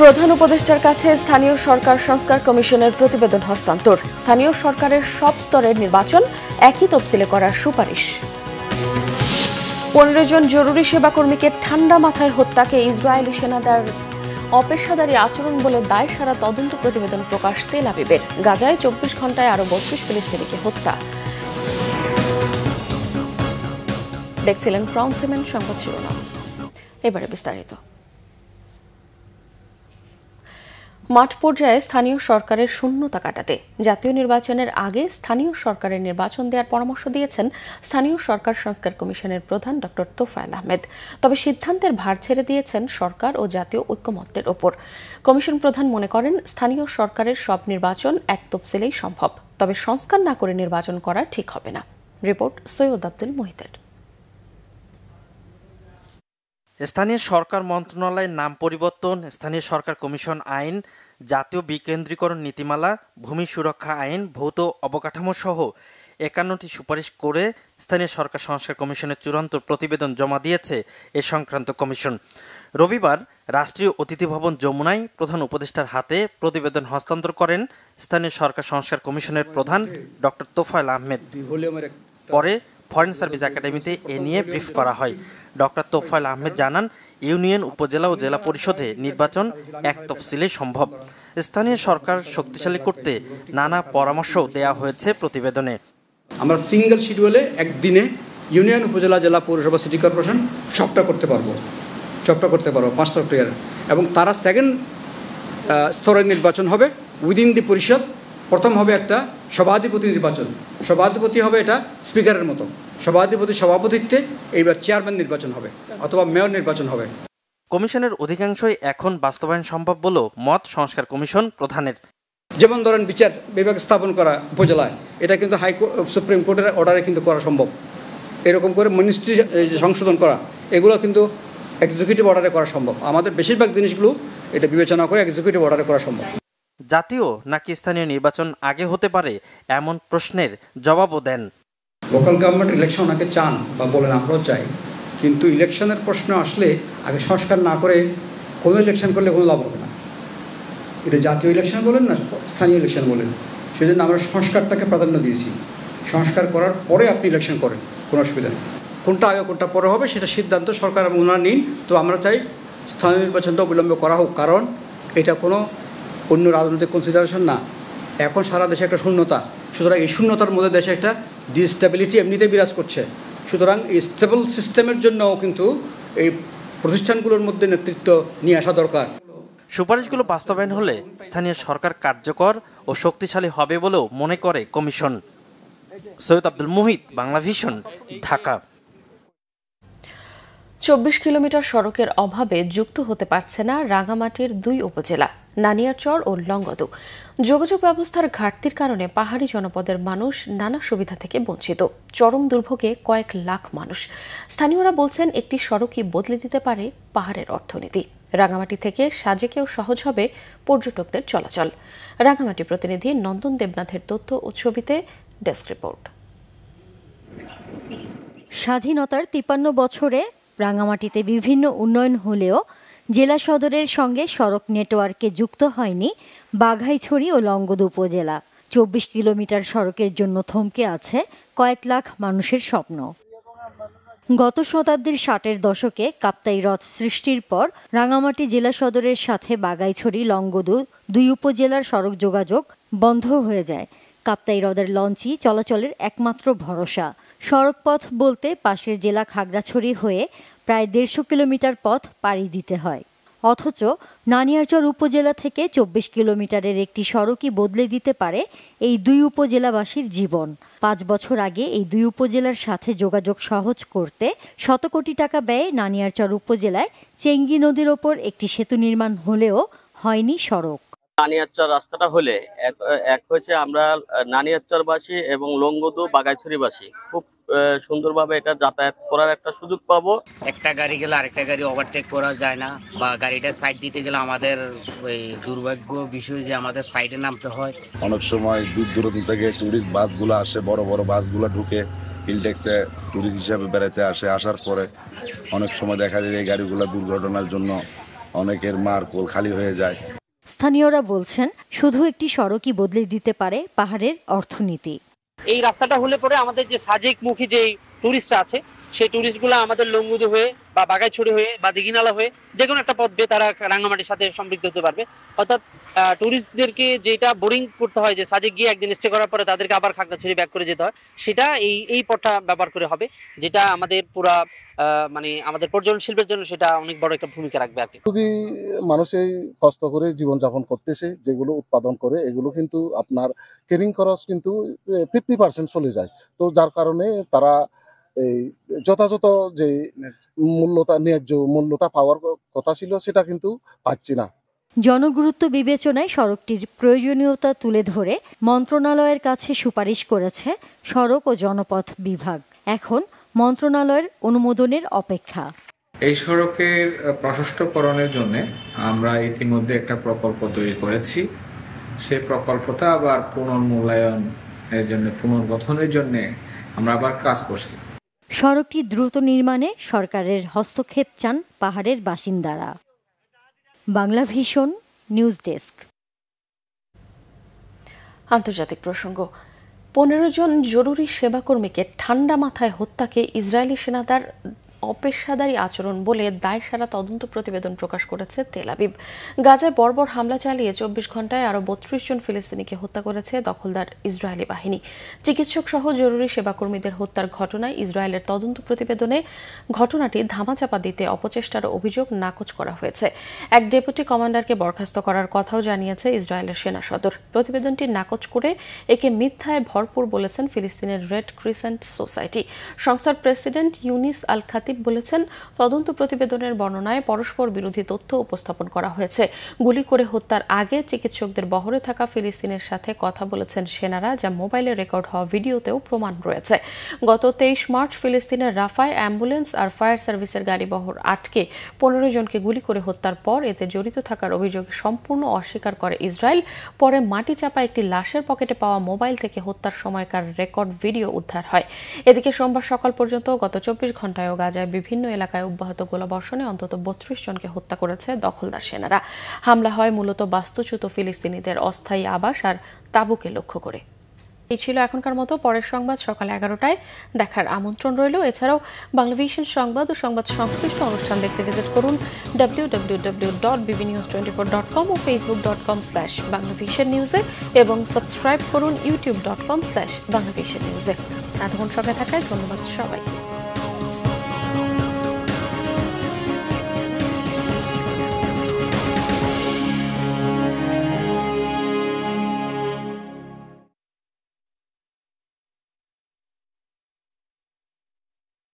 প্রধান উপদেষ্টার কাছে স্থানীয় সরকার সংস্কার কমিশনের প্রতিবেদন হস্তান্তর। স্থানীয় সরকারের সব স্তরের নির্বাচন একই তফসিলে করার সুপারিশ। 15 জন জরুরি সেবাকর্মীকে ঠান্ডা মাথায় হত্যাকে ইসরায়েলি সেনাদের অপেশাদারী আচরণ বলে দায় সারা তদন্ত প্রতিবেদন প্রকাশ তেল আবিবের। গাজায় 24 ঘন্টায় আরো 32 ফিলিস্তিনিকে হত্যা। দেখছিলেন ক্রাউন সিমেন্ট সংবাদ শিরোনাম। এবারে বিস্তারিত। মাঠ পর্যায়ে স্থানীয় সরকারের শূন্যতা কাটাতে জাতীয় নির্বাচনের আগে স্থানীয় সরকারের নির্বাচন দেওয়ার পরামর্শ দিয়েছেন স্থানীয় সরকার সংস্কার কমিশনের প্রধান ডক্টর তোফায়েল আহমেদ। তবে সিদ্ধান্তের ভার ছেড়ে দিয়েছেন সরকার ও জাতীয় ঐকমত্যের ওপর। কমিশন প্রধান মনে করেন, স্থানীয় সরকারের সব নির্বাচন এক তফসিলেই সম্ভব, তবে সংস্কার না করে নির্বাচন করা ঠিক হবে না। রিপোর্ট সৈয়দ আব্দুল মুহিতের। স্থানীয় সরকার মন্ত্রণালয়ের নাম পরিবর্তন, স্থানীয় সরকার কমিশন আইন, জাতীয় বিকেন্দ্রীকরণ নীতিমালা, ভূমি সুরক্ষা আইন, ভৌত অবকাঠামো সহ 51টি সুপারিশ করে স্থানীয় সরকার সংস্কার কমিশনের চূড়ান্ত প্রতিবেদন জমা দিয়েছে এ সংক্রান্ত কমিশন। রবিবার রাষ্ট্রীয় অতিথি ভবন যমুনায় প্রধান উপদেষ্টার হাতে প্রতিবেদন হস্তান্তর করেন স্থানীয় সরকার সংস্কার কমিশনের প্রধান ডক্টর তোফায়েল আহমেদ। পরে ফরেন সার্ভিস একাডেমিতে এ নিয়ে ব্রিফ করা হয়। ডক্টর তোফায়েল আহমেদ জানান, ইউনিয়ন, উপজেলা ও জেলা পরিষদে নির্বাচন এক তফসিলে সম্ভব। স্থানীয় সরকার শক্তিশালী করতে নানা পরামর্শ দেওয়া হয়েছে প্রতিবেদনে। আমরা সিঙ্গেল শিডিউলে একদিনে ইউনিয়ন, উপজেলা, জেলা, পৌরসভা, সিটি কর্পোরেশন সবটা করতে পারবো 5টা অক্টোবর, এবং তারা সেকেন্ড স্তরের নির্বাচন হবে উইদিন দি পরিষদ। প্রথম হবে একটা সভাধিপতি নির্বাচন, সভাধিপতি হবে এটা স্পিকারের মতো, সভাধিপতি সভাপতিত্বে এইবার চেয়ারম্যান নির্বাচন হবে অথবা মেয়র নির্বাচন হবে। কমিশনের অধিকাংশই এখন বাস্তবায়ন সম্ভব বলেও মত সংস্কার কমিশন প্রধানের। যেমন ধরেন বিচার বিভাগ স্থাপন করা উপজেলায়, এটা কিন্তু সুপ্রিম কোর্টের অর্ডারে কিন্তু করা সম্ভব। এরকম করে মিনিস্ট্রি সংশোধন করা, এগুলো কিন্তু এক্সিকিউটিভ অর্ডারে করা সম্ভব। আমাদের বেশিরভাগ জিনিসগুলো এটা বিবেচনা করে এক্সিকিউটিভ অর্ডারে করা সম্ভব। জাতীয় নাকি স্থানীয় নির্বাচন আগে হতে পারে, এমন প্রশ্নের জবাবও দেন। লোকাল গভর্নমেন্ট ইলেকশন আগে চান বা বলেন, আমরাও চাই, কিন্তু ইলেকশনের প্রশ্ন আসলে আগে সংস্কার না করে কোনো ইলেকশন করলে কোনো লাভ হবে না। এটা জাতীয় ইলেকশন বলেন না স্থানীয় ইলেকশন বলেন, সেই জন্য আমরা সংস্কারটাকে প্রাধান্য দিয়েছি। সংস্কার করার পরে আপনি ইলেকশন করেন, কোনো অসুবিধা নেই। কোনটা আগে কোনটা পরে হবে সেটা সিদ্ধান্ত সরকার এবং ওনারা নিন। তো আমরা চাই স্থানীয় নির্বাচনটা অবিলম্বে করা হোক, কারণ এটা কোনো অন্য রাজনৈতিক কনসিডারেশন না। এখন সারা দেশে একটা শূন্যতা, সুতরাং এই শূন্যতার মধ্যে দেশে একটা ডিস্টেবিলিটি এমনিতেই বিরাজ করছে। সুতরাং এই স্টেবল সিস্টেমের জন্যও কিন্তু এই প্রতিষ্ঠানগুলোর মধ্যে নেতৃত্ব নিয়ে আসা দরকার। সুপারিশগুলো বাস্তবায়ন হলে স্থানীয় সরকার কার্যকর ও শক্তিশালী হবে বলেও মনে করে commission. Syed Abdul Muhit, Bangla Vision, Dhaka. 24 kilometre সড়কের অভাবে যুক্ত হতে পারছে না রাঙামাটির 2 উপজেলা নানিয়ারচর ও লংগদু। যোগাযোগ ব্যবস্থার ঘাটতির কারণে পাহাড়ি জনপদের মানুষ নানা সুবিধা থেকে বঞ্চিত। চরম দুর্ভোগে কয়েক লাখ মানুষ। স্থানীয়রা বলছেন, একটি সড়কই বদলে দিতে পারে পাহাড়ের অর্থনীতি। রাঙামাটি থেকে সাজেকেও সহজ হবে পর্যটকদের চলাচল। রাঙামাটি প্রতিনিধি নন্দন দেবনাথের তথ্য ও ছবিতে ডেস্ক রিপোর্ট। স্বাধীনতার 53 বছরে রাঙামাটিতে বিভিন্ন উন্নয়ন হলেও জেলা সদরের সঙ্গে সড়ক নেটওয়ার্কে যুক্ত হয়নি বাঘাইছড়ি ও লংগদু উপজেলা। 24 কিলোমিটার সড়কের জন্য থমকে আছে কয়েক লাখ মানুষের স্বপ্ন। গত শতাব্দীর 60-এর দশকে কাপ্তাই হ্রদ সৃষ্টির পর রাঙামাটি জেলা সদরের সাথে বাঘাইছড়ি, লংগদু 2 উপজেলার সড়ক যোগাযোগ বন্ধ হয়ে যায়। কাপ্তাই হ্রদের লঞ্চই চলাচলের একমাত্র ভরসা। সড়কপথ বলতে পাশের জেলা খাগড়াছড়ি হয়ে প্রায় 150 কিলোমিটার পথ পাড়ি দিতে হয়। অথচ নানিয়ারচর উপজেলা থেকে 24 কিলোমিটারের একটি সড়কই বদলে দিতে পারে এই 2 উপজেলাবাসীর জীবন। 5 বছর আগে এই 2 উপজেলার সাথে যোগাযোগ সহজ করতে শত কোটি টাকা ব্যয়ে নানিয়ারচর উপজেলায় চেঙ্গি নদীর ওপর একটি সেতু নির্মাণ হলেও হয়নি সড়ক। নানিয়ারচর রাস্তাটা হলে এক হয়েছে আমরা নানিয়ারচরবাসী এবং লংগদু বাঘাইছড়িবাসী খুব সুন্দরভাবে এটা যাতায়াত করার একটা সুযোগ পাবো। একটা গাড়ি গেলে আরেকটা গাড়ি ওভারটেক করা যায় না, বা গাড়িটা সাইড দিতে গেলে আমাদের ওই দুর্ভাগ্য বিষয় যে আমাদের সাইডে নামতে হয়। অনেক সময় দূর দূরান্ত থেকে টুরিস্ট বাসগুলো আসে, বড় বড় বাসগুলো ঢুকে হিলটেক্সে টুরিস্ট হিসাবে বেড়াতে আসে। আসার পরে অনেক সময় দেখা যায় এই গাড়িগুলো দুর্ঘটনার জন্য অনেকের মার কোল খালি হয়ে যায়। স্থানীয়রা বলছেন শুধু একটি সড়কই বদলে দিতে পারে পাহাড়ের অর্থনীতি। এই রাস্তাটা হলে পরে আমাদের যে সাজেকমুখী যে টুরিস্টরা আছে সেই টুরিস্টগুলো আমাদের লংগুদু হয়ে বা বাগাইছড়ি হয়ে বা দিঘিনালা হয়ে যে কোনো একটা পথ দিয়ে তারা রাঙ্গামাটির সাথে সম্পৃক্ত হতে পারবে। অর্থাৎ টুরিস্টদেরকে যেটা বোরিং করতে হয় যে সাজেক গিয়ে একদিন স্টে করার পরে তাদেরকে আবার খাগড়াছড়ি ব্যাক করে যেতে হয়, সেটা এই পথটা ব্যবহার করে হবে, যেটা আমাদের পুরা মানে আমাদের পর্যটন শিল্পের জন্য সেটা অনেক বড় একটা ভূমিকা রাখবে আর কি। খুবই মানুষই কষ্ট করে জীবনযাপন করতেছে, যেগুলো উৎপাদন করে এগুলো কিন্তু আপনার ক্যারিং খরচ কিন্তু 50% চলে যায়। তো যার কারণে তারা এই যথাযথ যে মূল্যতা ন্যায্য মূল্যতা পাওয়ার কথা ছিল সেটা কিন্তু পাচ্ছি না। জনগুরুত্ব বিবেচনায় সড়কটির প্রয়োজনীয়তা তুলে ধরে মন্ত্রণালয়ের কাছে সুপারিশ করেছে সড়ক ও জনপথ বিভাগ। এখন মন্ত্রণালয়ের অনুমোদনের অপেক্ষা। এই সড়কের প্রশস্তকরণের জন্য আমরা ইতিমধ্যে একটা প্রকল্প তৈরি করেছি। সেই প্রকল্পটা আবার পুনর্মূল্যায়নের জন্য, পুনর্গঠনের জন্য আমরা আবার কাজ করছি। সড়কটি দ্রুত নির্মাণে সরকারের হস্তক্ষেপ চান পাহাড়ের বাসিন্দারা। Bangla vision news desk. আন্তর্জাতিক প্রসঙ্গ। 15 জন জরুরি সেবাকর্মীকে ঠান্ডা মাথায় হত্যাকে ইসরায়েলি সেনাদের অপেশাদারী আচরণ বলে দায়সারা তদন্ত প্রতিবেদন প্রকাশ করেছে তেল আবিব। গাজায় বর্বর হামলা চালিয়ে 24 ঘন্টায় আরও 32 জন ফিলিস্তিনিকে হত্যা করেছে দখলদার ইসরায়েলি বাহিনী। চিকিৎসক সহ জরুরি সেবাকর্মীদের হত্যার ঘটনায় ইসরায়েলের তদন্ত প্রতিবেদনে ঘটনাটি ধামাচাপা দিতে অপচেষ্টার অভিযোগ নাকচ করা হয়েছে। এক ডেপুটি কমান্ডারকে বরখাস্ত করার কথাও জানিয়েছে ইসরায়েলের সেনা সদর। প্রতিবেদনটি নাকচ করে একে মিথ্যায় ভরপুর বলেছেন ফিলিস্তিনের রেড ক্রিসেন্ট সোসাইটি। সংস্থার প্রেসিডেন্ট ইউনিস আল খাতিব বলেছেন, তদন্ত প্রতিবেদনের বর্ণনায় পরস্পর বিরোধী তথ্য উপস্থাপন করা হয়েছে। গুলি করে হত্যার আগে চিকিৎসকদের বহরে থাকা ফিলিস্তিনের সাথে কথা বলেছেন সেনারা, যা মোবাইলে রেকর্ড হওয়া ভিডিওতেও প্রমাণ রয়েছে। গত 23 মার্চ ফিলিস্তিনের রাফায় অ্যাম্বুলেন্স আর ফায়ার সার্ভিসের গাড়ি বহর আটকে 15 জনকে গুলি করে হত্যার পর এতে জড়িত থাকার অভিযোগে সম্পূর্ণ অস্বীকার করে ইসরায়েল। পরে মাটি চাপা একটি লাশের পকেটে পাওয়া মোবাইল থেকে হত্যার সময়কার রেকর্ড ভিডিও উদ্ধার হয়। এদিকে সোমবার সকাল পর্যন্ত গত 24 ঘন্টায়ও গাজায় বিভিন্ন এলাকায় অব্যাহত গোলাবর্ষণে অন্তত 32 জনকে হত্যা করেছে দখলদার সেনারা। হামলা হয় মূলত বাস্তুচ্যুত ফিলিস্তিনিদের অস্থায়ী আবাস আর তাঁবুকে লক্ষ্য করে। এই ছিল এখনকার মতো। পরের সংবাদ সকাল 11টায় দেখার আমন্ত্রণ রইল। এছাড়াও বাংলা ভিশন সংবাদ ও সংবাদ সংশ্লিষ্ট অনুষ্ঠান দেখতে ভিজিট করুন www.bbnews24.com ও facebook.com/banglavisionnews এবং সাবস্ক্রাইব করুন youtube.com/banglavisionnews। এতক্ষণ সঙ্গে থাকায় ধন্যবাদ সবাইকে।